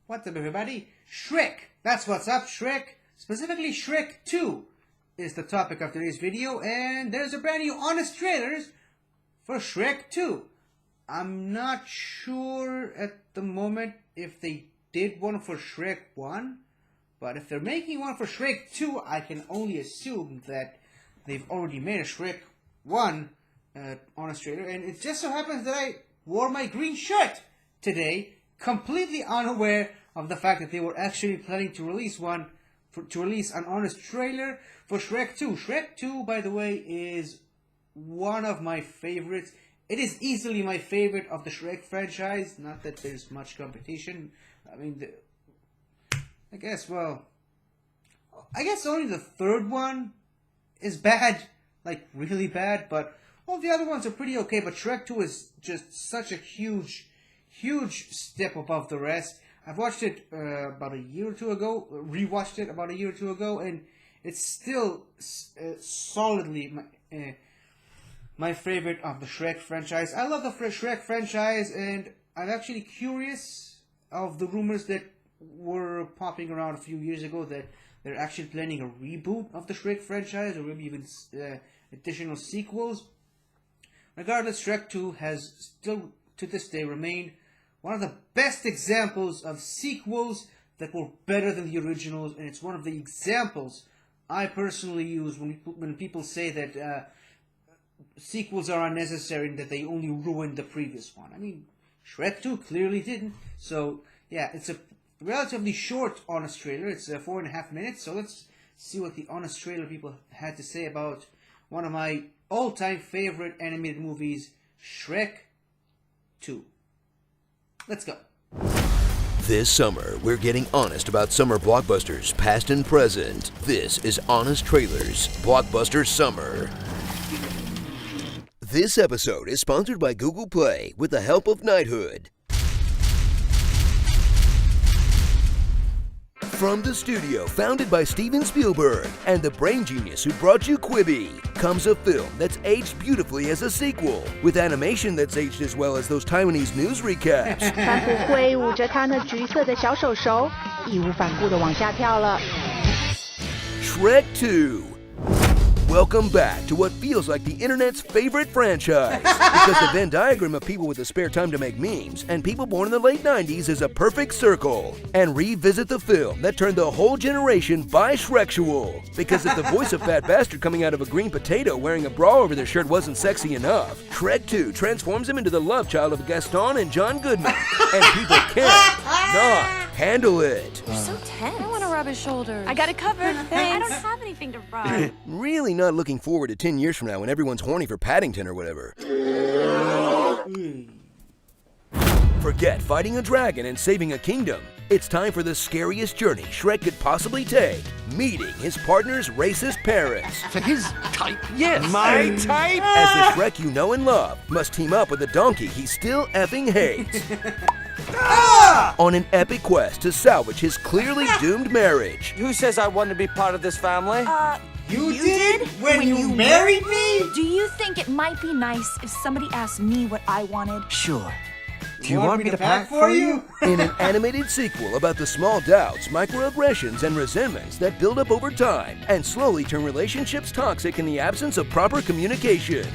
What's up, everybody? Shrek! That's what's up, Shrek! Specifically, Shrek 2 is the topic of today's video, and there's a brand new honest trailers for Shrek 2. I'm not sure at the moment if they did one for Shrek 1, but if they're making one for Shrek 2, I can only assume that they've already made a Shrek 1 honest trailer, and it just so happens that I wore my green shirt today, completely unaware of the fact that they were actually planning to release an honest trailer for Shrek 2. Shrek 2, by the way, is one of my favorites. It is easily my favorite of the Shrek franchise. Not that there's much competition. I mean, I guess only the third one is bad, like really bad, but all the other ones are pretty okay. But Shrek 2 is just such a huge step above the rest. I've watched it about a year or two ago, rewatched it about a year or two ago, and it's still solidly my favorite of the Shrek franchise. I love the Shrek franchise, and I'm actually curious of the rumors that were popping around a few years ago that they're actually planning a reboot of the Shrek franchise, or maybe even additional sequels. Regardless, Shrek 2 has still to this day remained one of the best examples of sequels that were better than the originals, and it's one of the examples I personally use when people say that sequels are unnecessary and that they only ruined the previous one. I mean, Shrek 2 clearly didn't. So, yeah, it's a relatively short honest trailer. It's 4.5 minutes, so let's see what the honest trailer people had to say about one of my all-time favorite animated movies, Shrek 2. Let's go. This summer, we're getting honest about summer blockbusters, past and present. This is Honest Trailers, Blockbuster Summer. This episode is sponsored by Google Play with the help of Knighthood. From the studio founded by Steven Spielberg and the brain genius who brought you Quibi, comes a film that's aged beautifully as a sequel, with animation that's aged as well as those Taiwanese news recaps. 他不会捂着他那橘色的小手手，义无反顾地往下跳了。 Shrek 2. Welcome back to what feels like the internet's favorite franchise. Because the Venn diagram of people with the spare time to make memes and people born in the late 90s is a perfect circle. And revisit the film that turned the whole generation bi-Shreksual. Because if the voice of Fat Bastard coming out of a green potato wearing a bra over their shirt wasn't sexy enough, Shrek 2 transforms him into the love child of Gaston and John Goodman. And people can't not handle it. You're so tense. I want to rub his shoulders. I got it covered. Thanks. I don't have anything to rub. Really not looking forward to 10 years from now when everyone's horny for Paddington or whatever. Forget fighting a dragon and saving a kingdom. It's time for the scariest journey Shrek could possibly take, meeting his partner's racist parents. For his type, yes. My type? As the Shrek you know and love must team up with a donkey he still effing hates. On an epic quest to salvage his clearly doomed marriage. Who says I want to be part of this family? You did? When you married me? Do you think it might be nice if somebody asked me what I wanted? Sure. Do you want me to pack for you? In an animated sequel about the small doubts, microaggressions, and resentments that build up over time and slowly turn relationships toxic in the absence of proper communication.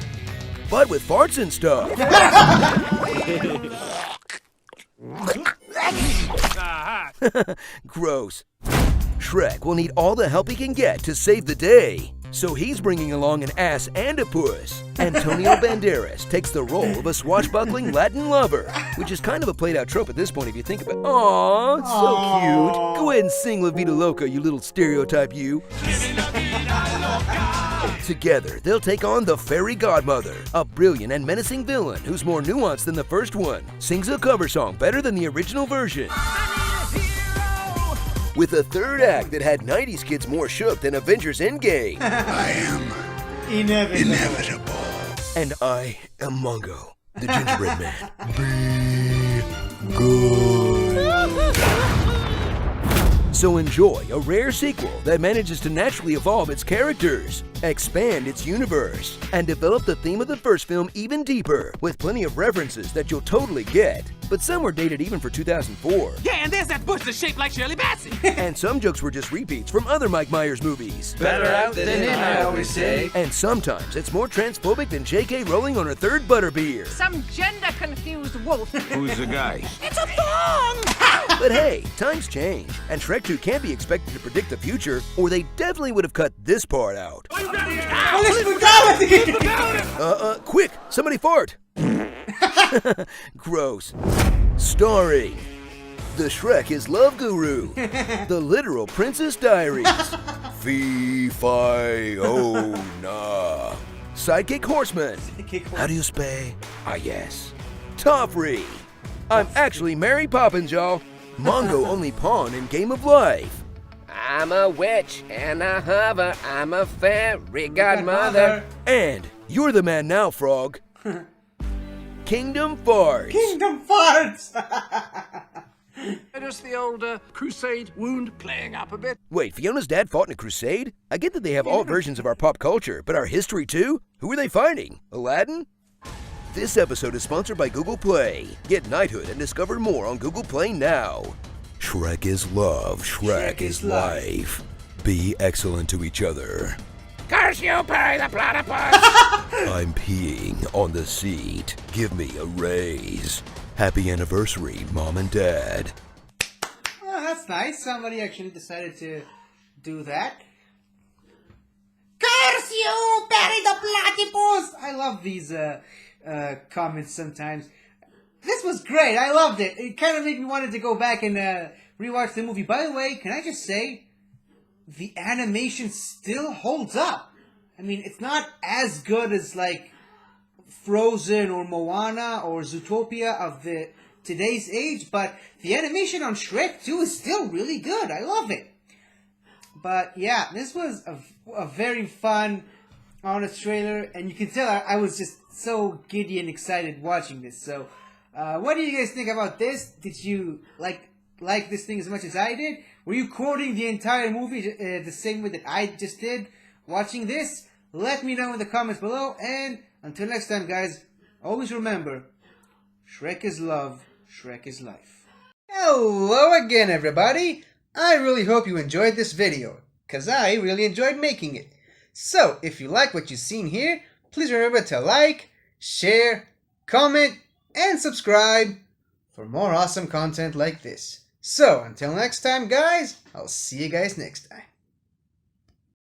But with farts and stuff. Gross. Shrek will need all the help he can get to save the day. So he's bringing along an ass and a puss. Antonio Banderas takes the role of a swashbuckling Latin lover, which is kind of a played out trope at this point if you think about it. Aww, it's so cute. Go ahead and sing La Vida Loca, you little stereotype you. Together, they'll take on the fairy godmother, a brilliant and menacing villain who's more nuanced than the first one, sings a cover song better than the original version. With a third act that had 90s kids more shook than Avengers Endgame. I am inevitable. And I am Mongo, the gingerbread man. Be good. So enjoy a rare sequel that manages to naturally evolve its characters, expand its universe, and develop the theme of the first film even deeper, with plenty of references that you'll totally get. But some were dated even for 2004. Yeah, and there's that bush that's shaped like Shirley Bassey. And some jokes were just repeats from other Mike Myers movies. Better out than in, I always say. And sometimes it's more transphobic than J.K. Rowling on her third butterbeer. Some gender-confused wolf. Who's the guy? It's a thong! But hey, times change, and Shrek 2 can't be expected to predict the future, or they definitely would have cut this part out. Quick, somebody fart! Gross. Starring the Shrek is Love Guru, the literal Princess Diaries, Fee Fi Oh Na, Sidekick Horseman, how do you spay? Ah yes, Toffree, I'm actually Mary Poppins, y'all, Mongo only pawn in Game of Life. I'm a witch and a hover, I'm a fairy godmother. And you're the man now, Frog. Kingdom Farts. Kingdom Farts! Just the old crusade wound playing up a bit. Wait, Fiona's dad fought in a crusade? I get that they have all versions of our pop culture, but our history too? Who are they fighting? Aladdin? This episode is sponsored by Google Play. Get knighthood and discover more on Google Play now. Shrek is love, Shrek is life. Be excellent to each other. Curse you, Perry the Platypus! I'm peeing on the seat. Give me a raise. Happy anniversary, Mom and Dad. Oh, that's nice. Somebody actually decided to do that. Curse you, Perry the Platypus! I love these comments sometimes. This was great. I loved it. It kind of made me wanted to go back and rewatch the movie. By the way, can I just say, the animation still holds up. I mean, it's not as good as like Frozen or Moana or Zootopia of the today's age, but the animation on Shrek 2 is still really good. I love it. But yeah, this was a very fun, honest trailer, and you can tell I was just so giddy and excited watching this. So, what do you guys think about this? Did you like this thing as much as I did? Were you quoting the entire movie the same way that I just did watching this? Let me know in the comments below, and until next time, guys, always remember, Shrek is love, Shrek is life. Hello again, everybody! I really hope you enjoyed this video, because I really enjoyed making it. So, if you like what you've seen here, please remember to like, share, comment, and subscribe for more awesome content like this. So, until next time, guys, I'll see you guys next time.